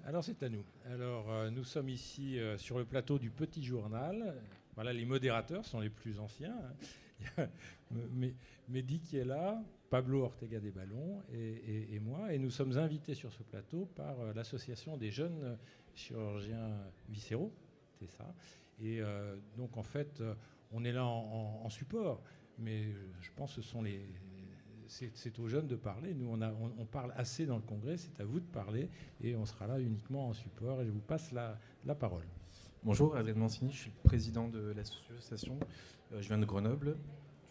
Alors c'est à nous. Alors nous sommes ici sur le plateau du Petit Journal. Voilà, les modérateurs sont les plus anciens. Il y a Mehdi qui est là, Pablo Ortega des Ballons et moi. Et nous sommes invités sur ce plateau par l'association des jeunes chirurgiens viscéraux. C'est ça. Et donc en fait, on est là en support. Mais je pense que ce sont c'est aux jeunes de parler. Nous, on parle assez dans le Congrès. C'est à vous de parler. Et on sera là uniquement en support. Et je vous passe la parole. Bonjour, Adrien Mancini, je suis le président de l'association. Je viens de Grenoble.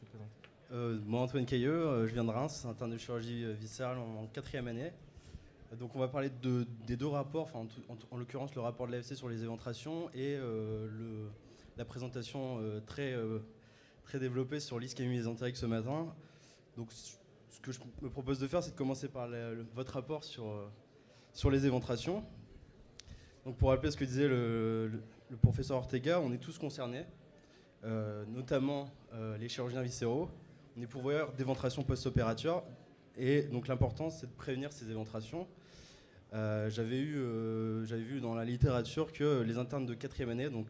Je vais te présenter. Moi, Antoine Cailleux, je viens de Reims, interne de chirurgie viscérale en 4e année. Donc on va parler des deux rapports, en l'occurrence le rapport de l'AFC sur les éventrations et la présentation très développée sur l'ischémie mésentérique ce matin. Donc ce que je me propose de faire, c'est de commencer par votre rapport sur les éventrations. Donc pour rappeler ce que disait le professeur Ortega, on est tous concernés, notamment les chirurgiens viscéraux. On est pourvoyeurs d'éventrations post-opératoires et donc l'important c'est de prévenir ces éventrations. J'avais vu dans la littérature que les internes de 4e année, donc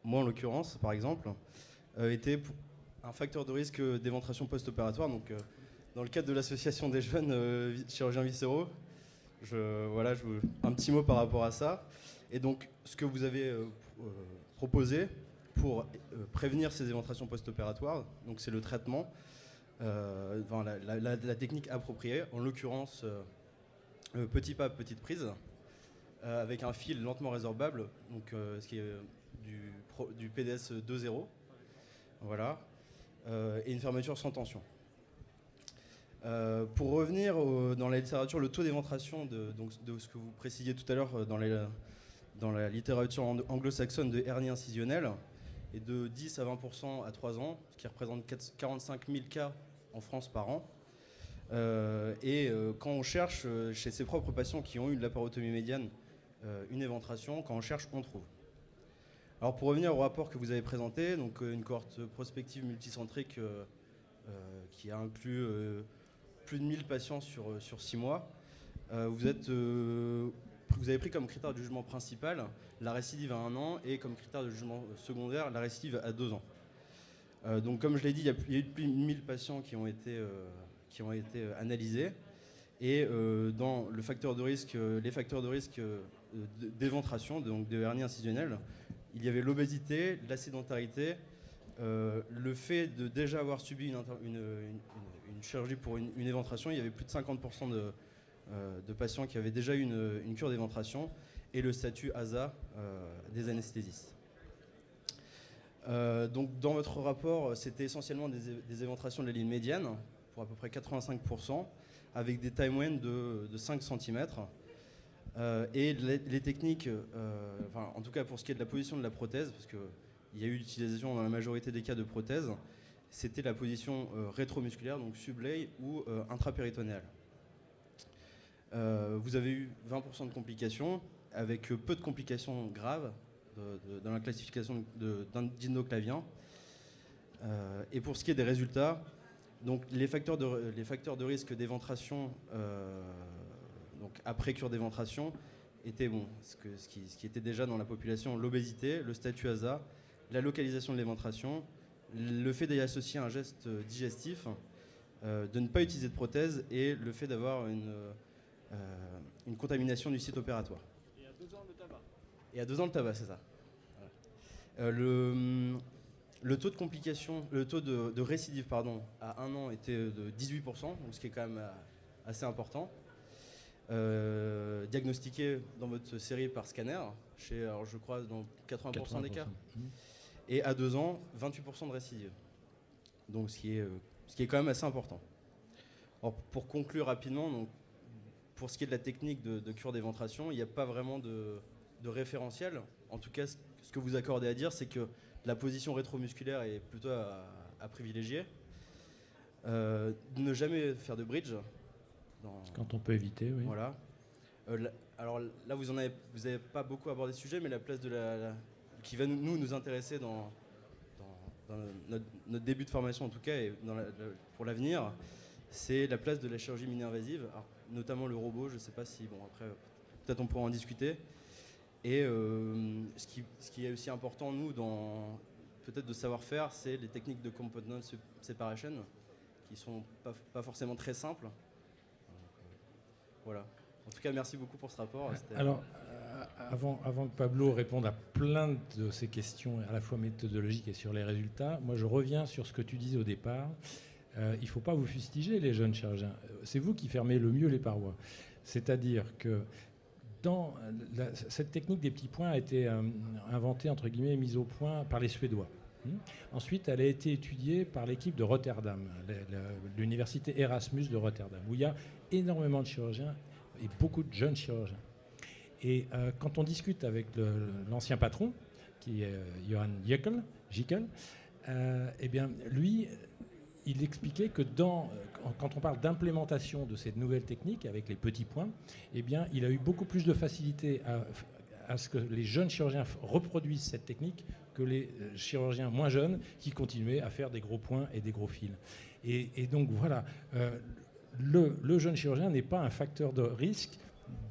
moi en l'occurrence par exemple, étaient un facteur de risque d'éventration post-opératoire. Donc dans le cadre de l'association des jeunes chirurgiens viscéraux, un petit mot par rapport à ça. Et donc, ce que vous avez proposé pour prévenir ces éventrations post-opératoires, donc c'est le traitement, la technique appropriée, en l'occurrence petit pas, petite prise, avec un fil lentement résorbable, donc ce qui est du PDS 2.0, voilà, et une fermeture sans tension. Pour revenir dans la littérature, le taux d'éventration de ce que vous précisiez tout à l'heure dans la littérature anglo-saxonne de hernie incisionnelle est de 10 à 20% à 3 ans, ce qui représente 45 000 cas en France par an. Quand on cherche chez ses propres patients qui ont eu de laparotomie médiane une éventration, quand on cherche, on trouve. Alors pour revenir au rapport que vous avez présenté, donc une cohorte prospective multicentrique qui a inclus plus de 1000 patients sur 6 mois. Vous avez pris comme critère de jugement principal la récidive à 1 an et comme critère de jugement secondaire la récidive à 2 ans. Donc comme je l'ai dit, il y a eu plus de 1000 patients qui ont été analysés. Et dans les facteurs de risque d'éventration, donc de hernie incisionnelle, il y avait l'obésité, la sédentarité, le fait de déjà avoir subi une chirurgie pour une éventration. Il y avait plus de 50% de patients qui avaient déjà eu une cure d'éventration, et le statut ASA des anesthésistes. Donc dans votre rapport, c'était essentiellement des éventrations de la ligne médiane, pour à peu près 85%, avec des tailles moyennes de 5 cm. Et les techniques, en tout cas pour ce qui est de la position de la prothèse, parce qu'il y a eu l'utilisation dans la majorité des cas de prothèse, c'était la position rétromusculaire, donc sublay ou intrapéritonéale. Vous avez eu 20% de complications, avec peu de complications graves dans la classification d'endoclavien. Et pour ce qui est des résultats, donc les facteurs de risque d'éventration donc après cure d'éventration étaient ce qui était déjà dans la population: l'obésité, le statut ASA, la localisation de l'éventration, le fait d'y associer un geste digestif, de ne pas utiliser de prothèse et le fait d'avoir une contamination du site opératoire. Et à 2 ans le tabac. Et à 2 ans le tabac, c'est ça. Voilà. Le taux de complication, le taux de récidive à 1 an était de 18%, donc ce qui est quand même assez important. Diagnostiqué dans votre série par scanner, alors je crois dans 80% des cas. Et à 2 ans, 28% de récidive. Donc ce qui est quand même assez important. Alors, pour conclure rapidement, donc, pour ce qui est de la technique de cure d'éventration, il n'y a pas vraiment de référentiel. En tout cas, ce que vous accordez à dire, c'est que la position rétromusculaire est plutôt à privilégier. Ne jamais faire de bridge. Quand on peut éviter, oui. Voilà. Alors là, vous avez pas beaucoup abordé ce sujet, mais la place qui va nous intéresser dans notre début de formation en tout cas, et pour l'avenir, c'est la place de la chirurgie mini-invasive, notamment le robot. Je ne sais pas si, après, peut-être on pourra en discuter. Et ce qui est aussi important, nous, dans peut-être de savoir-faire, c'est les techniques de component separation, qui sont pas forcément très simples. Voilà. En tout cas, merci beaucoup pour ce rapport. Alors, avant que Pablo réponde à plein de ces questions, à la fois méthodologiques et sur les résultats, moi je reviens sur ce que tu disais au départ. Il ne faut pas vous fustiger, les jeunes chirurgiens. C'est vous qui fermez le mieux les parois. C'est-à-dire que cette technique des petits points a été inventée, entre guillemets, mise au point par les Suédois. Ensuite, elle a été étudiée par l'équipe de Rotterdam, l'université Erasmus de Rotterdam, où il y a énormément de chirurgiens et beaucoup de jeunes chirurgiens. Et quand on discute avec l'ancien patron, qui est Johan Jickel, eh bien, lui, il expliquait que quand on parle d'implémentation de cette nouvelle technique avec les petits points, eh bien, il a eu beaucoup plus de facilité à ce que les jeunes chirurgiens reproduisent cette technique que les chirurgiens moins jeunes qui continuaient à faire des gros points et des gros fils. Et donc voilà, le jeune chirurgien n'est pas un facteur de risque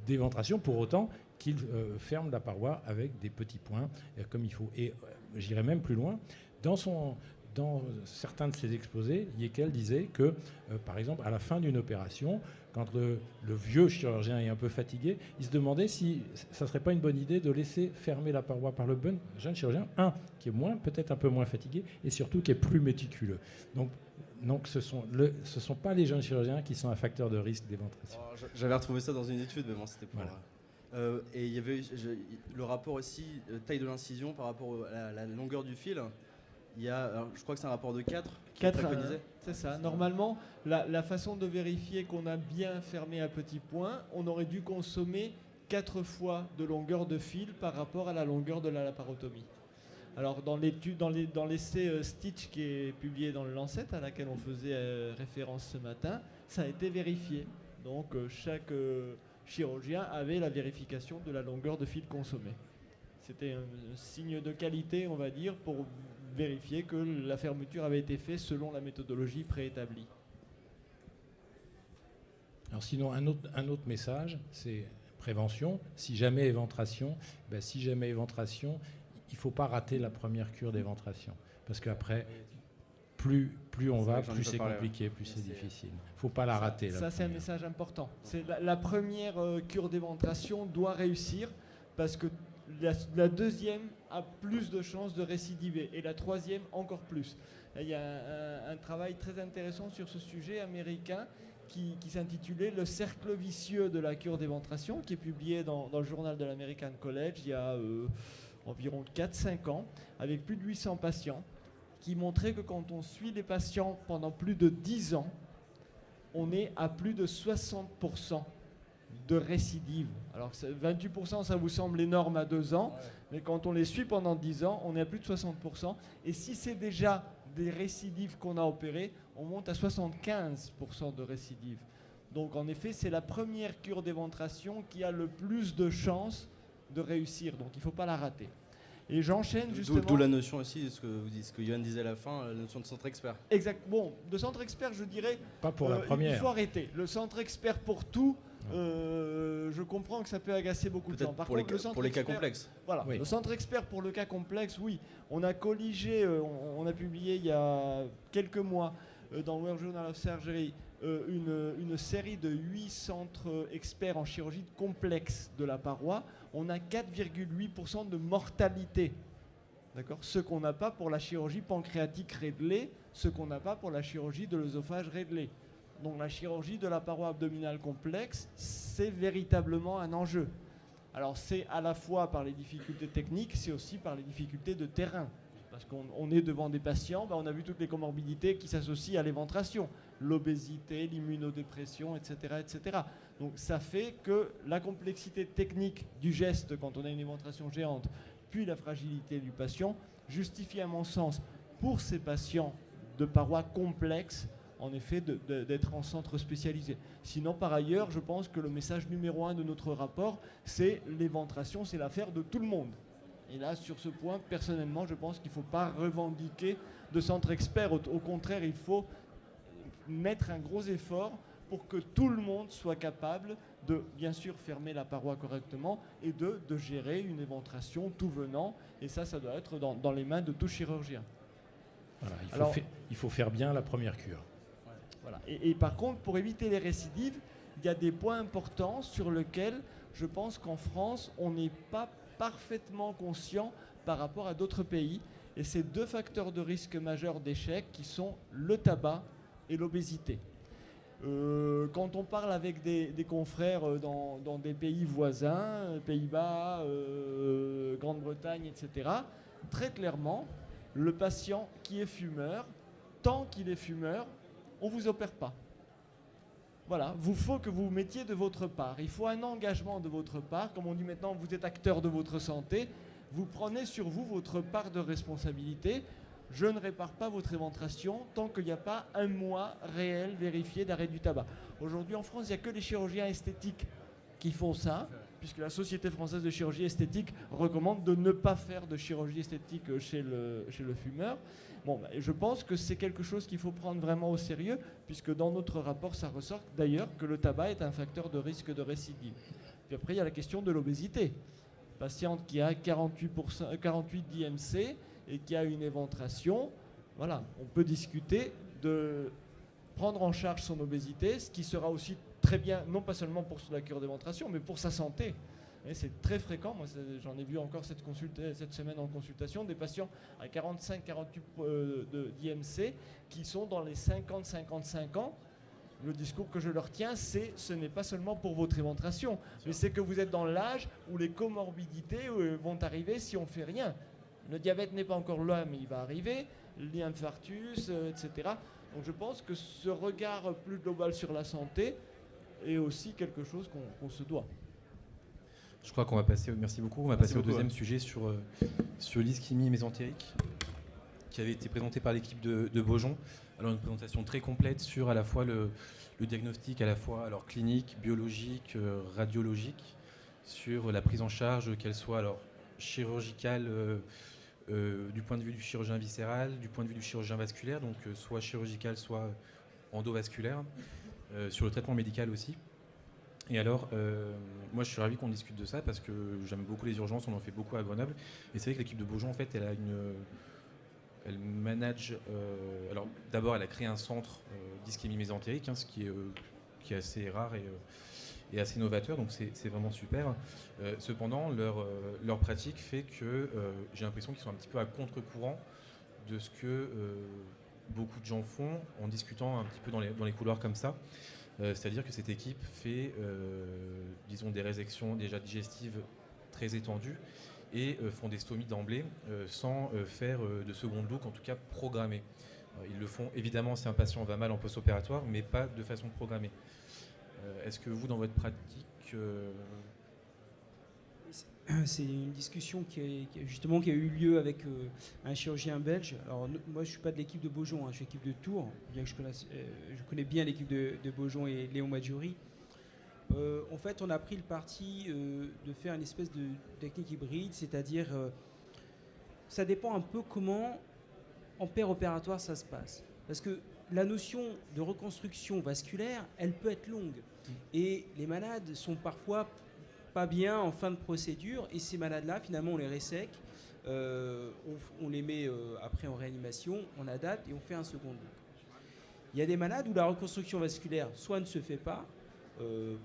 d'éventration pour autant qu'il ferme la paroi avec des petits points comme il faut. Et j'irai même plus loin. Dans certains de ses exposés, Jickel disait que, par exemple, à la fin d'une opération, quand le vieux chirurgien est un peu fatigué, il se demandait si ça ne serait pas une bonne idée de laisser fermer la paroi par le jeune chirurgien, qui est peut-être un peu moins fatigué, et surtout qui est plus méticuleux. Donc ce sont pas les jeunes chirurgiens qui sont un facteur de risque d'éventration. J'avais retrouvé ça dans une étude, mais bon, c'était pour... Voilà. Et il y avait le rapport aussi, taille de l'incision par rapport à la longueur du fil. Il y a, alors, je crois que c'est un rapport de 4 qui est préconisé. C'est ça. Normalement, la façon de vérifier qu'on a bien fermé un petit point, on aurait dû consommer 4 fois de longueur de fil par rapport à la longueur de la laparotomie. Alors dans l'essai Stitch qui est publié dans le Lancet, à laquelle on faisait référence ce matin, ça a été vérifié. Donc chaque chirurgien avait la vérification de la longueur de fil consommée. C'était un signe de qualité, on va dire, pour vérifier que la fermeture avait été faite selon la méthodologie préétablie. Alors sinon, un autre message, c'est prévention. Si jamais éventration, il ne faut pas rater la première cure d'éventration. Parce qu'après, plus on va, plus c'est compliqué, plus c'est difficile. Il ne faut pas la rater. Ça, c'est un message important. La première cure d'éventration doit réussir parce que la deuxième a plus de chances de récidiver et la troisième encore plus. Il y a un travail très intéressant sur ce sujet américain qui s'intitulait « Le cercle vicieux de la cure d'éventration » qui est publié dans le journal de l'American College il y a environ 4-5 ans avec plus de 800 patients qui montrait que quand on suit les patients pendant plus de 10 ans, on est à plus de 60% de récidive. Alors 28%, ça vous semble énorme à 2 ans, mais quand on les suit pendant 10 ans, on est à plus de 60%. Et si c'est déjà des récidives qu'on a opérées, on monte à 75% de récidive. Donc en effet, c'est la première cure d'éventration qui a le plus de chances de réussir. Donc il ne faut pas la rater. Et j'enchaîne justement... D'où la notion aussi, ce que Johan disait à la fin, la notion de centre expert. Exact. Bon, de centre expert, je dirais... Pas pour la première. Il faut arrêter. Le centre expert pour tout, je comprends que ça peut agacer beaucoup de gens. Par contre, pour les cas complexes. Voilà, oui. Le centre expert pour le cas complexe, oui. On a colligé, on a publié il y a quelques mois dans le World Journal of Surgery une série de 8 centres experts en chirurgie complexe de la paroi. On a 4,8% de mortalité. D'accord ? Ce qu'on n'a pas pour la chirurgie pancréatique réglée, ce qu'on n'a pas pour la chirurgie de l'œsophage réglé. Donc la chirurgie de la paroi abdominale complexe, c'est véritablement un enjeu. Alors c'est à la fois par les difficultés techniques, c'est aussi par les difficultés de terrain. Parce qu'on est devant des patients, on a vu toutes les comorbidités qui s'associent à l'éventration. L'obésité, l'immunodépression, etc., etc. Donc ça fait que la complexité technique du geste quand on a une éventration géante, puis la fragilité du patient, justifie à mon sens, pour ces patients de parois complexes, en effet, d'être en centre spécialisé. Sinon, par ailleurs, je pense que le message numéro 1 de notre rapport, c'est l'éventration, c'est l'affaire de tout le monde. Et là, sur ce point, personnellement, je pense qu'il ne faut pas revendiquer de centre expert. Au contraire, il faut mettre un gros effort pour que tout le monde soit capable de, bien sûr, fermer la paroi correctement et de gérer une éventration tout venant. Et ça doit être dans les mains de tout chirurgien. Voilà, Alors, il faut faire bien la première cure. Voilà. Et par contre, pour éviter les récidives, il y a des points importants sur lesquels je pense qu'en France, on n'est pas parfaitement conscient par rapport à d'autres pays. Et c'est 2 facteurs de risque majeurs d'échec qui sont le tabac et l'obésité. Quand on parle avec des confrères dans des pays voisins, Pays-Bas, Grande-Bretagne, etc., très clairement, le patient qui est fumeur, tant qu'il est fumeur, on ne vous opère pas. Voilà, il faut que vous mettiez de votre part. Il faut un engagement de votre part. Comme on dit maintenant, vous êtes acteur de votre santé. Vous prenez sur vous votre part de responsabilité. Je ne répare pas votre éventration tant qu'il n'y a pas un mois réel vérifié d'arrêt du tabac. Aujourd'hui en France, il n'y a que les chirurgiens esthétiques qui font ça, puisque la Société française de chirurgie esthétique recommande de ne pas faire de chirurgie esthétique chez le fumeur. Bon, je pense que c'est quelque chose qu'il faut prendre vraiment au sérieux, puisque dans notre rapport, ça ressort d'ailleurs que le tabac est un facteur de risque de récidive. Puis après, il y a la question de l'obésité. Patiente qui a 48 d'IMC et qui a une éventration, voilà, on peut discuter de prendre en charge son obésité, ce qui sera aussi très bien, non pas seulement pour la cure d'éventration, mais pour sa santé. Et c'est très fréquent, moi j'en ai vu encore cette semaine en consultation, des patients à 45-48 d'IMC qui sont dans les 50-55 ans. Le discours que je leur tiens, ce n'est pas seulement pour votre éventration, mais c'est que vous êtes dans l'âge où les comorbidités vont arriver si on ne fait rien. Le diabète n'est pas encore là, mais il va arriver, l'infarctus, etc. Donc je pense que ce regard plus global sur la santé est aussi quelque chose qu'on se doit. Je crois qu'on va passer, merci beaucoup, on va passer au deuxième sujet sur l'ischémie mésentérique, qui avait été présenté par l'équipe de Beaujon. Alors une présentation très complète sur à la fois le diagnostic, à la fois alors clinique, biologique, radiologique, sur la prise en charge, qu'elle soit alors chirurgicale du point de vue du chirurgien viscéral, du point de vue du chirurgien vasculaire, donc soit chirurgical, soit endovasculaire, sur le traitement médical aussi. Et alors, moi je suis ravi qu'on discute de ça parce que j'aime beaucoup les urgences, on en fait beaucoup à Grenoble. Et c'est vrai que l'équipe de Beaujon, en fait, elle manage. Alors d'abord, elle a créé un centre d'ischémie mésentérique, ce qui est assez rare et assez novateur, donc c'est vraiment super. Cependant, leur pratique fait que j'ai l'impression qu'ils sont un petit peu à contre-courant de ce que beaucoup de gens font en discutant un petit peu dans les couloirs comme ça. C'est-à-dire que cette équipe fait, disons, des résections déjà digestives très étendues et font des stomies d'emblée sans faire de seconde look, en tout cas programmée. Ils le font évidemment si un patient va mal en post-opératoire, mais pas de façon programmée. Est-ce que vous, dans votre pratique... C'est une discussion qui a eu lieu avec un chirurgien belge. Alors moi je ne suis pas de l'équipe de Beaujon, je suis de l'équipe de Tours, bien que je connais bien l'équipe de Beaujon et Léon Maggiori. En fait on a pris le parti de faire une espèce de technique hybride, c'est-à-dire ça dépend un peu comment en péropératoire ça se passe. Parce que la notion de reconstruction vasculaire, elle peut être longue. Et les malades sont parfois pas bien en fin de procédure, et ces malades-là, finalement, on les résèque, on les met après en réanimation, on adapte et on fait un second look. Il y a des malades où la reconstruction vasculaire soit ne se fait pas,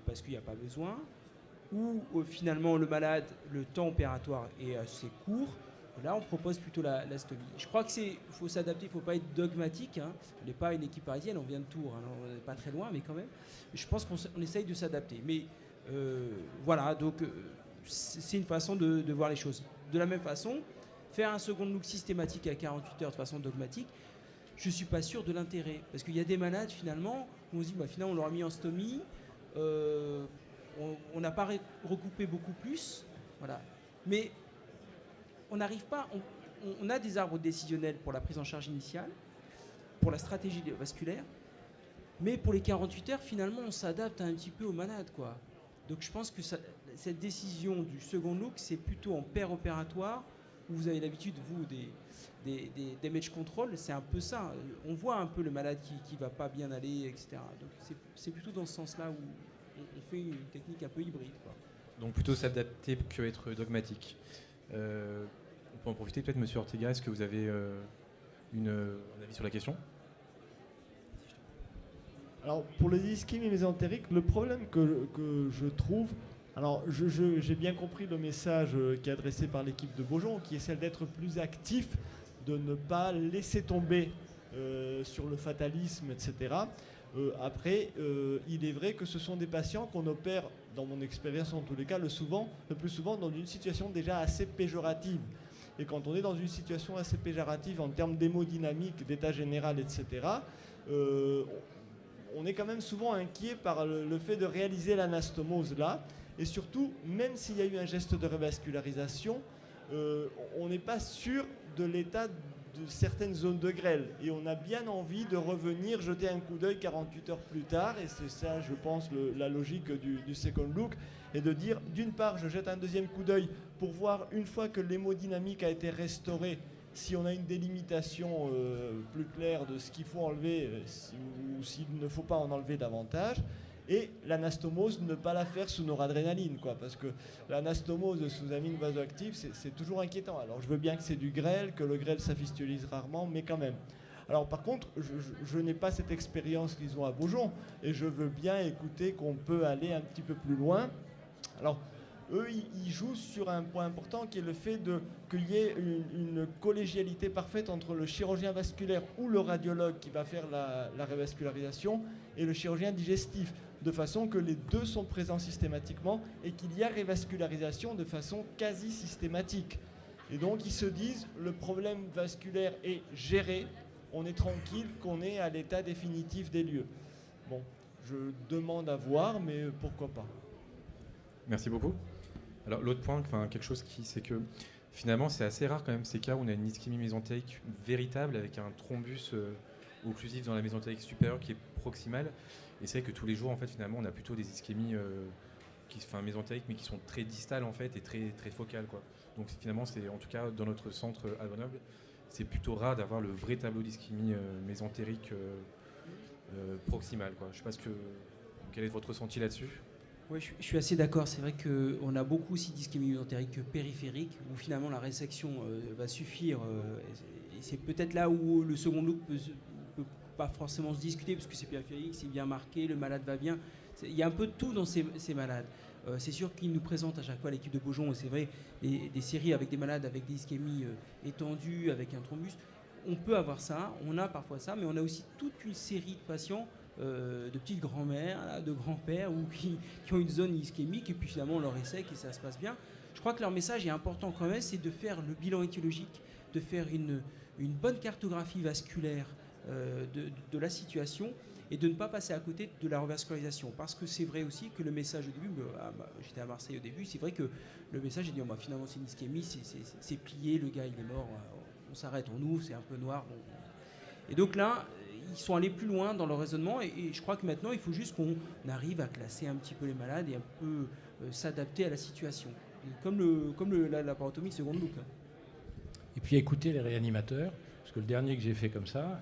parce qu'il n'y a pas besoin, ou finalement le malade, le temps opératoire est assez court. Là, on propose plutôt la stomie. Je crois qu'il faut s'adapter, il ne faut pas être dogmatique. On n'est pas une équipe parisienne, on vient de Tours, on n'est pas très loin, mais quand même. Je pense qu'on essaye de s'adapter. Mais voilà, donc c'est une façon de voir les choses. De la même façon, faire un second look systématique à 48 heures de façon dogmatique, je ne suis pas sûr de l'intérêt. Parce qu'il y a des malades, finalement, où on se dit, finalement, on leur a mis en stomie, on n'a pas recoupé beaucoup plus, voilà. Mais on n'arrive pas, on a des arbres décisionnels pour la prise en charge initiale, pour la stratégie vasculaire, mais pour les 48 heures, finalement, on s'adapte un petit peu aux malades, quoi. Donc je pense que cette décision du second look, c'est plutôt en péropératoire où vous avez l'habitude, vous, des damage control, c'est un peu ça. On voit un peu le malade qui va pas bien aller, etc. Donc c'est plutôt dans ce sens-là où on fait une technique un peu hybride, quoi. Donc plutôt s'adapter que être dogmatique. On peut en profiter peut-être, Monsieur Ortega, est-ce que vous avez un avis sur la question? Alors pour les ischémies mésentériques, le problème que je trouve, alors j'ai bien compris le message qui est adressé par l'équipe de Beaujon, qui est celle d'être plus actif, de ne pas laisser tomber sur le fatalisme, etc. Après, il est vrai que ce sont des patients qu'on opère, dans mon expérience en tous les cas, le plus souvent dans une situation déjà assez péjorative. Et quand on est dans une situation assez péjorative en termes d'hémodynamique, d'état général, etc., on est quand même souvent inquiet par le fait de réaliser l'anastomose là. Et surtout, même s'il y a eu un geste de revascularisation, on n'est pas sûr de l'état de certaines zones de grêle. Et on a bien envie de revenir jeter un coup d'œil 48 heures plus tard. Et c'est ça, je pense, la logique du second look. Et de dire, d'une part, je jette un deuxième coup d'œil pour voir, une fois que l'hémodynamique a été restaurée, si on a une délimitation plus claire de ce qu'il faut enlever ou s'il ne faut pas en enlever davantage. Et l'anastomose, ne pas la faire sous noradrénaline, quoi, parce que l'anastomose sous amine vasoactive, c'est toujours inquiétant. Alors je veux bien que c'est du grêle, que le grêle ça fistulise rarement, mais quand même. Alors par contre, je n'ai pas cette expérience qu'ils ont à Beaujon, et je veux bien écouter qu'on peut aller un petit peu plus loin. Alors, eux, ils jouent sur un point important qui est le fait qu'il y ait une collégialité parfaite entre le chirurgien vasculaire ou le radiologue qui va faire la révascularisation et le chirurgien digestif, de façon que les deux sont présents systématiquement et qu'il y a révascularisation de façon quasi systématique. Et donc, ils se disent, le problème vasculaire est géré, on est tranquille qu'on est à l'état définitif des lieux. Bon, je demande à voir, mais pourquoi pas. Merci beaucoup. Alors l'autre point, quelque chose c'est que finalement c'est assez rare quand même ces cas où on a une ischémie mésentérique véritable avec un thrombus occlusif dans la mésentérique supérieure qui est proximale. Et c'est vrai que tous les jours en fait finalement on a plutôt des ischémies mésentériques mais qui sont très distales en fait et très très focales, quoi. Donc finalement c'est en tout cas dans notre centre à Grenoble c'est plutôt rare d'avoir le vrai tableau d'ischémie mésentérique proximale, quoi. Je sais pas quel est votre ressenti là-dessus? Oui, je suis assez d'accord. C'est vrai qu'on a beaucoup aussi d'ischémie mésentérique périphérique, où finalement la résection va suffire. Et c'est peut-être là où le second look peut pas forcément se discuter, parce que c'est périphérique, c'est bien marqué, le malade va bien. Il y a un peu de tout dans ces malades. C'est sûr qu'ils nous présentent à chaque fois, l'équipe de Beaujon, et c'est vrai, des séries avec des malades avec des ischémies étendues, avec un thrombus. On peut avoir ça, on a parfois ça, mais on a aussi toute une série de patients, de petites grand-mères, de grands-pères, qui ont une zone ischémique, et puis finalement on leur essaie et ça se passe bien. Je crois que leur message est important quand même, c'est de faire le bilan étiologique, de faire une bonne cartographie vasculaire de la situation, et de ne pas passer à côté de la revascularisation. Parce que c'est vrai aussi que le message au début, j'étais à Marseille au début, c'est vrai que le message est dit, finalement c'est une ischémie, c'est plié, le gars il est mort, on s'arrête, on ouvre, c'est un peu noir. Bon. Et donc là, ils sont allés plus loin dans leur raisonnement, et je crois que maintenant il faut juste qu'on arrive à classer un petit peu les malades et un peu s'adapter à la situation. Comme la laparotomie second look. Et puis écouter les réanimateurs, parce que le dernier que j'ai fait comme ça,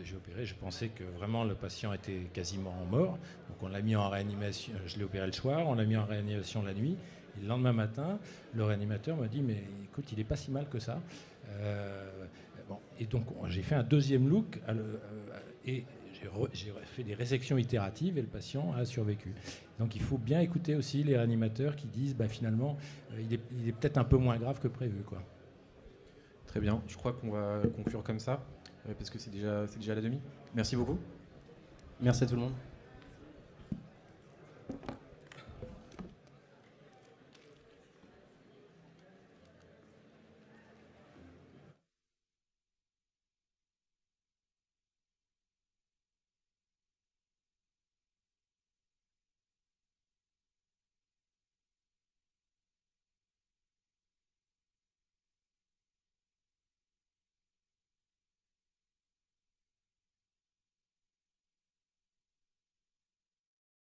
j'ai opéré, je pensais que vraiment le patient était quasiment mort, donc on l'a mis en réanimation, je l'ai opéré le soir, on l'a mis en réanimation la nuit, et le lendemain matin, le réanimateur m'a dit, mais écoute, il n'est pas si mal que ça. Et donc j'ai fait un deuxième look et j'ai fait des résections itératives et le patient a survécu. Donc il faut bien écouter aussi les réanimateurs qui disent finalement il est peut-être un peu moins grave que prévu, quoi. Très bien, je crois qu'on va conclure comme ça parce que c'est déjà la demi. Merci beaucoup. Merci à tout le monde.